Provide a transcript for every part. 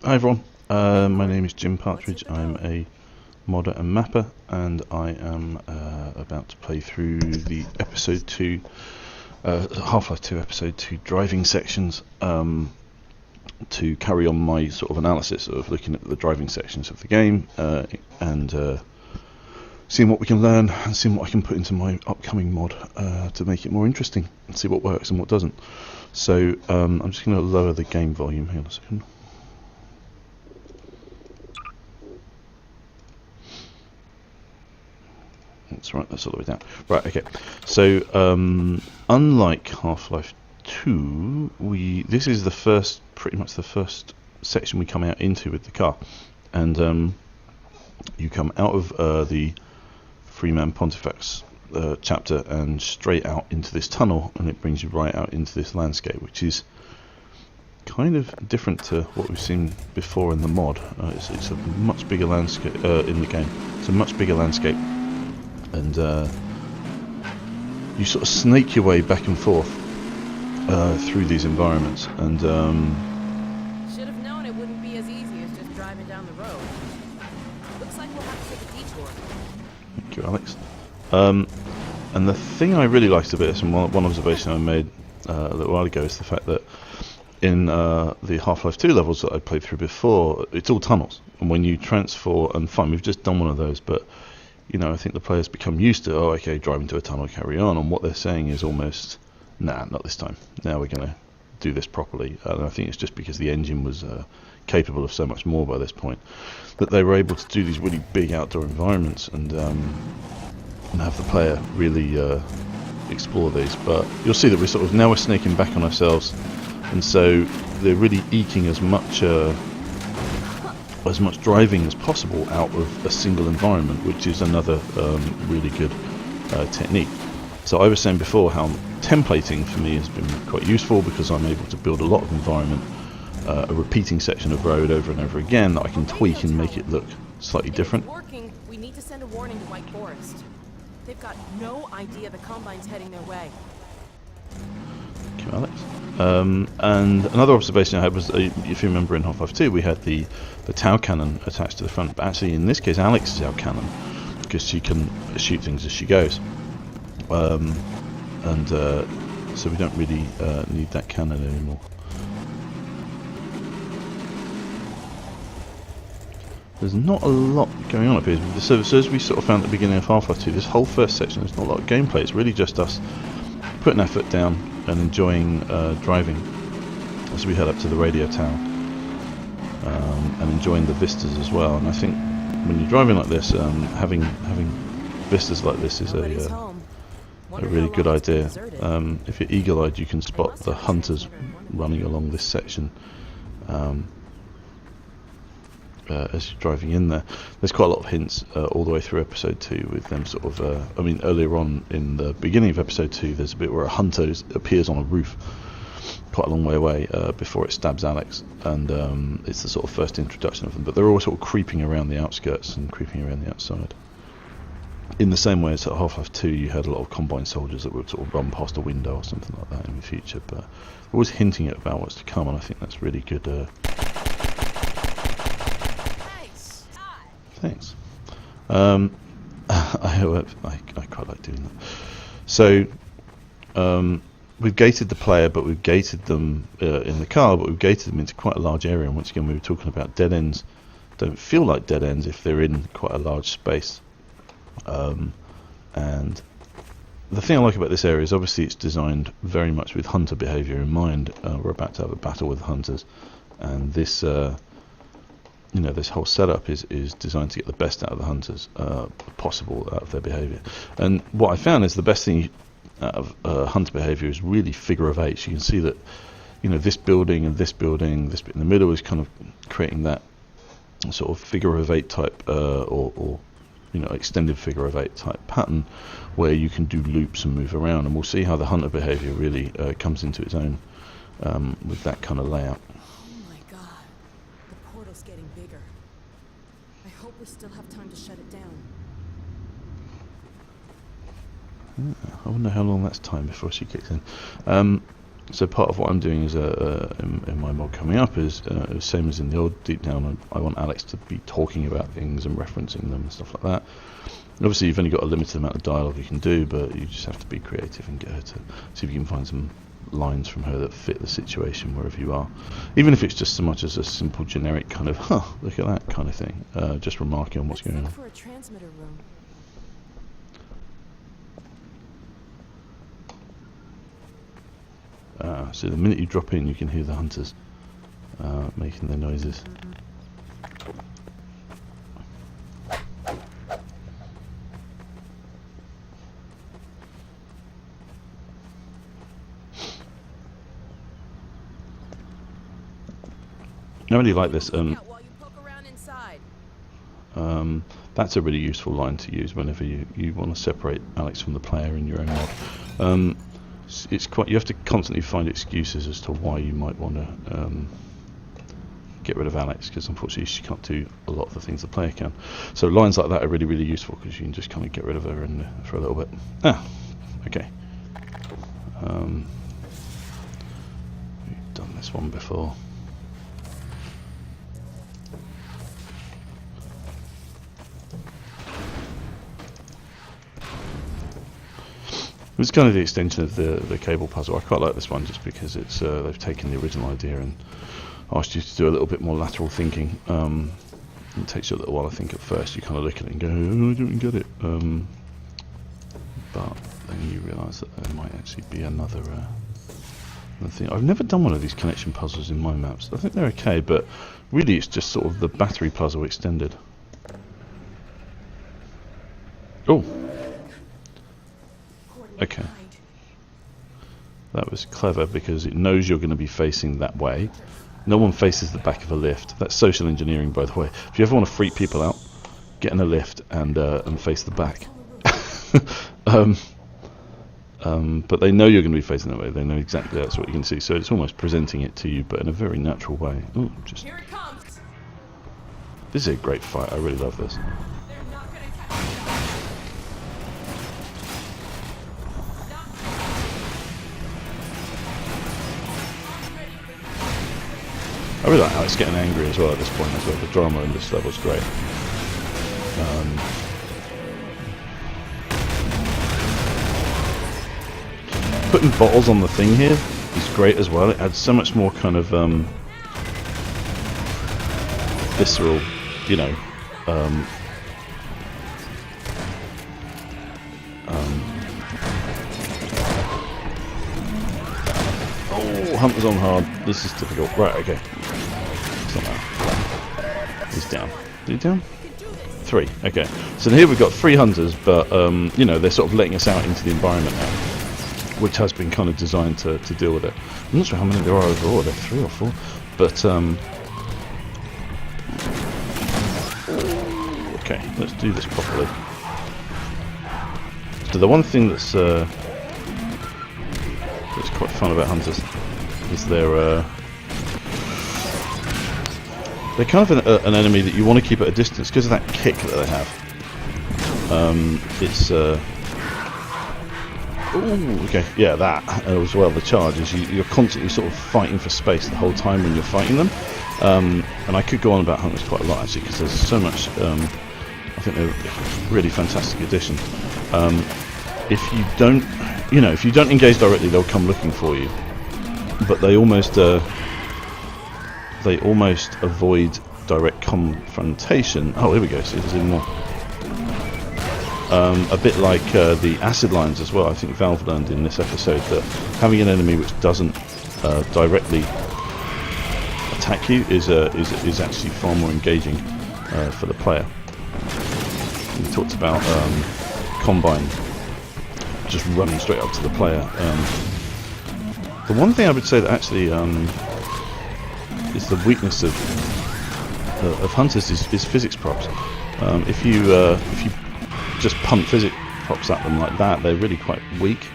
Hi everyone, my name is Jim Partridge. I'm a modder and mapper, and I am about to play through the episode 2, Half-Life 2 episode 2 driving sections, to carry on my sort of analysis of looking at the driving sections of the game, and seeing what we can learn and seeing what I can put into my upcoming mod to make it more interesting and see what works and what doesn't. So I'm just going to lower the game volume. Hang on a second. That's right, that's all the way down. Right, okay. So, unlike Half-Life 2, this is pretty much the first section we come out into with the car. And you come out of the Freeman Pontifex chapter and straight out into this tunnel, and it brings you right out into this landscape, which is kind of different to what we've seen before in the mod. It's a much bigger landscape in the game. It's a much bigger landscape. And you sort of snake your way back and forth through these environments. And should have known it wouldn't be as easy as just driving down the road. Looks like we'll have to take a detour. Thank you, Alex. And the thing I really liked about this, and one observation I made a little while ago, is the fact that in the Half-Life 2 levels that I played through before, it's all tunnels. And when you transfer, and fine, we've just done one of those, but you know, I think the players become used to, drive into a tunnel, carry on, and what they're saying is almost, nah, not this time. Now we're going to do this properly. And I think it's just because the engine was capable of so much more by this point, that they were able to do these really big outdoor environments and have the player really explore these. But you'll see that we're snaking back on ourselves, and so they're really eking as much driving as possible out of a single environment, which is another really good technique. So I was saying before how templating for me has been quite useful, because I'm able to build a lot of environment, a repeating section of road over and over again that I can tweak and make it look slightly different. Working, we need to send a warning to White Forest. They've got no idea the Combine's heading their way. Thank you, Alex. And another observation I had was, if you remember in Half-Life 2, we had the Tau cannon attached to the front, but actually in this case Alex is our cannon, because she can shoot things as she goes. So we don't really need that cannon anymore. There's not a lot going on up here. So as we sort of found at the beginning of Half-Life 2, this whole first section, there's not a lot of gameplay. It's really just us putting our foot down and enjoying driving as we head up to the radio tower, and enjoying the vistas as well. And I think when you're driving like this, having vistas like this is a really good idea. If you're eagle-eyed, you can spot the hunters running along this section as you're driving in there. There's quite a lot of hints all the way through episode 2 with them sort of earlier on in the beginning of episode 2, there's a bit where a hunter appears on a roof quite a long way away before it stabs Alex, and it's the sort of first introduction of them, but they're all sort of creeping around the outskirts and creeping around the outside. In the same way as at Half-Life 2, you had a lot of Combine soldiers that would sort of run past a window or something like that in the future, but always hinting about what's to come, and I think that's really good. Thanks. I quite like doing that. So we've gated the player, but we've gated them in the car, but we've gated them into quite a large area. And once again, we were talking about dead ends don't feel like dead ends if they're in quite a large space. And the thing I like about this area is obviously it's designed very much with hunter behaviour in mind. We're about to have a battle with hunters, and this this whole setup is designed to get the best out of the hunters possible out of their behaviour. And what I found is the best thing out of hunter behaviour is really figure of eight. You can see that this building and this building, this bit in the middle is kind of creating that sort of figure of eight type or extended figure of eight type pattern where you can do loops and move around, and we'll see how the hunter behaviour really comes into its own with that kind of layout. Getting bigger. I hope we still have time to shut it down. I wonder how long that's time before she kicks in. So part of what I'm doing is in my mod coming up is same as in the old Deep Down. I want Alex to be talking about things and referencing them and stuff like that. Obviously, you've only got a limited amount of dialogue you can do, but you just have to be creative and get her to see if you can find some lines from her that fit the situation wherever you are. Even if it's just so much as a simple generic kind of, huh, look at that kind of thing. Just remarking on what's going on. For a transmitter room. So the minute you drop in, you can hear the hunters making their noises. I really like this. That's a really useful line to use whenever you want to separate Alex from the player in your own mod. It's quite. You have to constantly find excuses as to why you might want to get rid of Alex, because unfortunately she can't do a lot of the things the player can. So lines like that are really, really useful because you can just kind of get rid of her and for a little bit. Okay. We've done this one before. It's kind of the extension of the cable puzzle. I quite like this one just because it's they've taken the original idea and asked you to do a little bit more lateral thinking. It takes you a little while to think at first. You kind of look at it and go, oh, I don't get it. But then you realise that there might actually be another thing. I've never done one of these connection puzzles in my maps. I think they're okay, but really it's just sort of the battery puzzle extended. Oh. Okay. That was clever because it knows you're going to be facing that way. No one faces the back of a lift. That's social engineering, by the way. If you ever want to freak people out, get in a lift and face the back. But they know you're going to be facing that way. They know exactly that's what you can see. So it's almost presenting it to you, but in a very natural way. Ooh, just. Here it comes. This is a great fight. I really love this. I really like how it's getting angry as well at this point as well. The drama in this level is great. Putting bottles on the thing here is great as well. It adds so much more kind of visceral, you know, oh, Hunter's on hard. This is difficult. Right, okay. He's down. Is he down? 3. Okay. So here we've got 3 hunters, but you know, they're sort of letting us out into the environment now, which has been kind of designed to deal with it. I'm not sure how many there are overall. There are 3 or 4, but okay. Let's do this properly. So the one thing that's quite fun about hunters is they're kind of an enemy that you want to keep at a distance because of that kick that they have. It's ooh, okay, yeah, that as well. The charge is you're constantly sort of fighting for space the whole time when you're fighting them. And I could go on about hunters quite a lot actually because there's so much. I think they're a really fantastic addition. If you don't, you know, if you don't engage directly, they'll come looking for you. But they almost avoid direct confrontation. Oh, here we go. See, there's even more. A bit like the acid lines as well. I think Valve learned in this episode that having an enemy which doesn't directly attack you is actually far more engaging for the player. We talked about Combine just running straight up to the player. The one thing I would say that actually is the weakness of hunters is physics props. If you just punt physics props at them like that, they're really quite weak.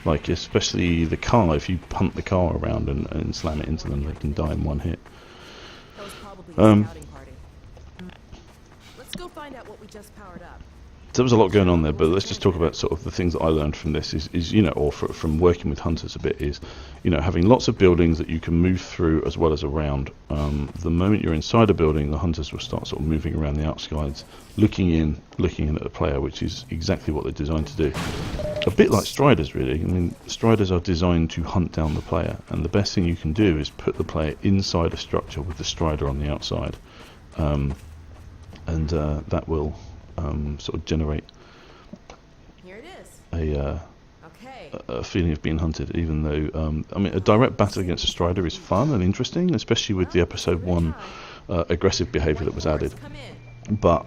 Like especially the car. If you punt the car around and slam it into them, they can die in one hit. That was probably a scouting party. Let's go find out what we just powered up. there was a lot going on there, but let's just talk about sort of the things that I learned from this is you know, or from working with hunters a bit is, you know, having lots of buildings that you can move through as well as around. The moment you're inside a building, the hunters will start sort of moving around the outsides, looking in at the player, which is exactly what they're designed to do. A bit like Striders, really. I mean, Striders are designed to hunt down the player, and the best thing you can do is put the player inside a structure with the Strider on the outside, and that will sort of generate Here it is. a feeling of being hunted, even though I mean, a direct battle against a Strider is fun and interesting, especially with the episode 1 aggressive behaviour that was added. But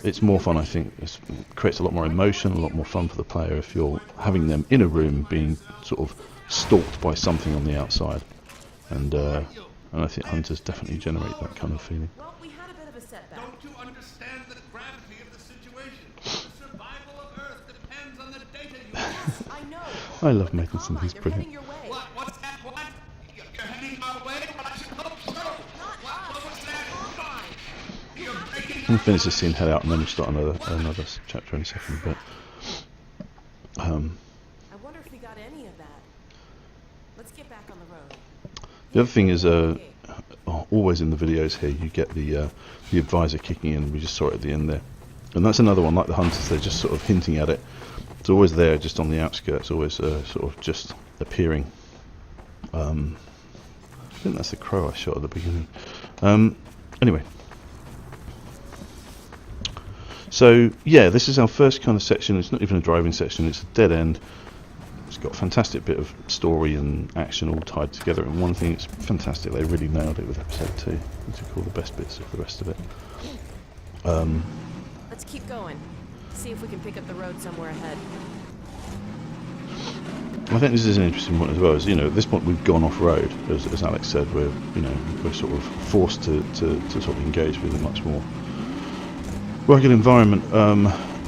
it's more fun, I think. It creates a lot more emotion, a lot more fun for the player if you're having them in a room being sort of stalked by something on the outside. And I think hunters definitely generate that kind of feeling. Well, we had a bit of a setback. Don't you understand the gravity of the situation? The survival of Earth depends on the data you have. I know. I love making some of these They're brilliant. heading your way. What's that? What? You're heading our way? Well, I should hope so. What was that? You're breaking I'm going to finish this scene, head out, and then we'll start another chapter in a second. But I wonder if we got any of that. Let's get back on the road. the other thing is, always in the videos here, you get the advisor kicking in. We just saw it at the end there, and that's another one like the hunters. They're just sort of hinting at it. It's always there, just on the outskirts, always sort of just appearing. I think that's the crow I shot at the beginning. Anyway. So yeah, this is our first kind of section. It's not even a driving section, it's a dead end. It's got a fantastic bit of story and action all tied together in one thing. It's fantastic. They really nailed it with episode 2. These are all the best bits of the rest of it. Let's keep going. See if we can pick up the road somewhere ahead. I think this is an interesting point as well. As you know, at this point we've gone off road, as Alex said. We're sort of forced to sort of engage with a much more rugged environment,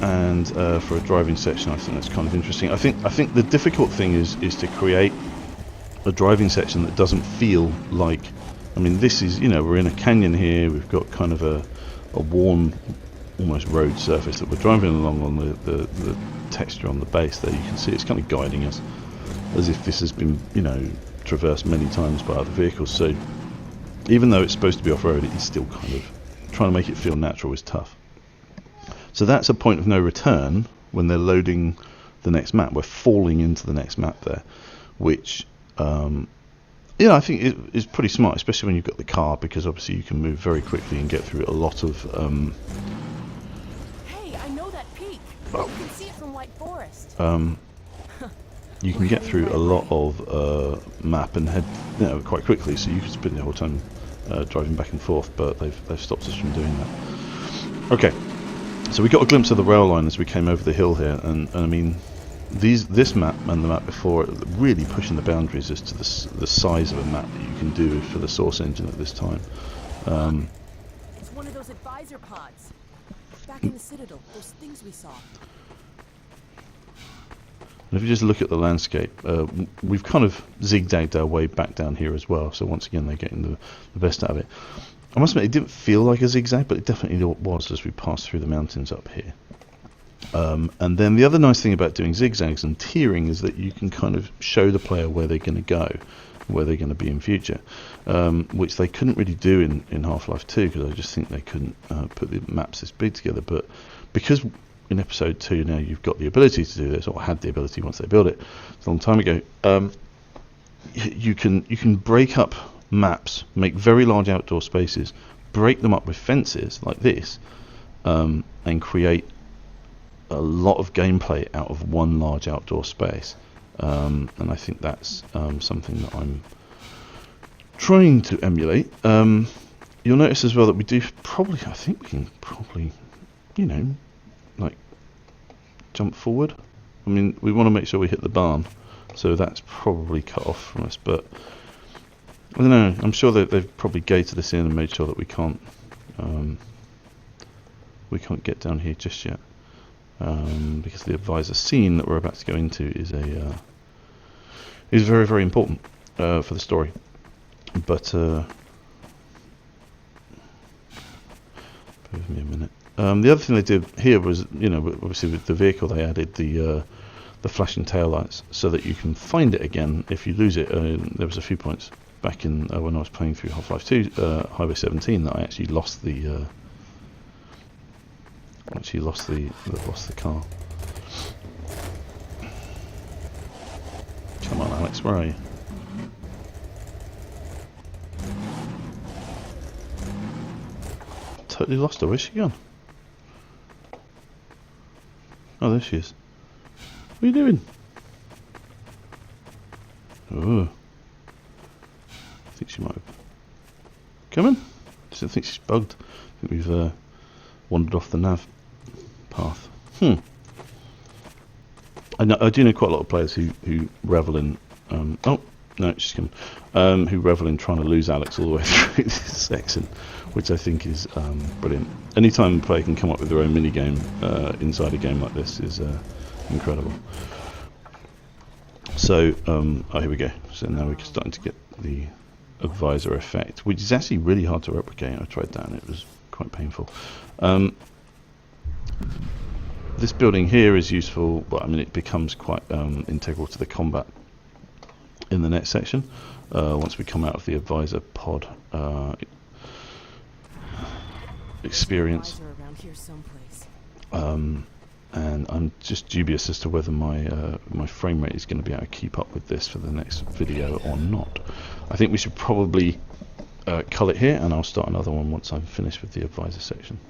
and for a driving section, I think that's kind of interesting. I think the difficult thing is to create a driving section that doesn't feel like. I mean, this is, you know, we're in a canyon here. We've got kind of a worn, almost road surface that we're driving along on. The texture on the base there, you can see it's kind of guiding us, as if this has been, you know, traversed many times by other vehicles. So even though it's supposed to be off-road, it's still kind of trying to make it feel natural is tough. So that's a point of no return when they're loading the next map. We're falling into the next map there, which I think is pretty smart, especially when you've got the car, because obviously you can move very quickly and get through a lot of Hey, I know that peak. Oh. You can see it from White Forest. you can get through a lot of map and head, you know, quite quickly, so you could spend the whole time driving back and forth, but they've stopped us from doing that. Okay, so we got a glimpse of the rail line as we came over the hill here, and I mean, this map and the map before it really pushing the boundaries as to the size of a map that you can do for the Source engine at this time. It's one of those advisor pods. Back in the Citadel, those things we saw. And if you just look at the landscape, we've kind of zigzagged our way back down here as well, so once again they're getting the best out of it. I must admit, it didn't feel like a zigzag, but it definitely was as we passed through the mountains up here. And then the other nice thing about doing zigzags and tiering is that you can kind of show the player where they're going to go, where they're going to be in future, which they couldn't really do in Half-Life 2, because I just think they couldn't put the maps this big together. But because in episode 2 now you've got the ability to do this, or had the ability once they built it, it's a long time ago, you can break up maps, make very large outdoor spaces, break them up with fences like this, and create a lot of gameplay out of one large outdoor space. And I think that's something that I'm trying to emulate. You'll notice as well that we do probably, I think we can probably, you know, like jump forward. I mean, we want to make sure we hit the barn, so that's probably cut off from us, but I don't know, I'm sure that they've probably gated us in and made sure that we can't get down here just yet, because the advisor scene that we're about to go into is very, very important for the story. But bear with me a minute. The other thing they did here was, you know, obviously with the vehicle they added the flashing taillights so that you can find it again if you lose it. There was a few points back in when I was playing through Half-Life 2 Highway 17 that I actually lost the lost the car. Come on, Alex, where are you? Totally lost her. Where's she gone? Oh, there she is. What are you doing? Oh, I think she might have come in. I think she's bugged. I think we've wandered off the nav path. I do know quite a lot of players who revel in. Oh no, she's coming. Who revel in trying to lose Alex all the way through this section, which I think is brilliant. Anytime a player can come up with their own mini game inside a game like this is incredible. So oh, here we go. So now we're starting to get the advisor effect, which is actually really hard to replicate. I tried that and it was quite painful. This building here is useful, but I mean it becomes quite integral to the combat in the next section once we come out of the advisor pod experience. And I'm just dubious as to whether my frame rate is going to be able to keep up with this for the next video or not. I think we should probably call it here, and I'll start another one once I'm finished with the advisor section.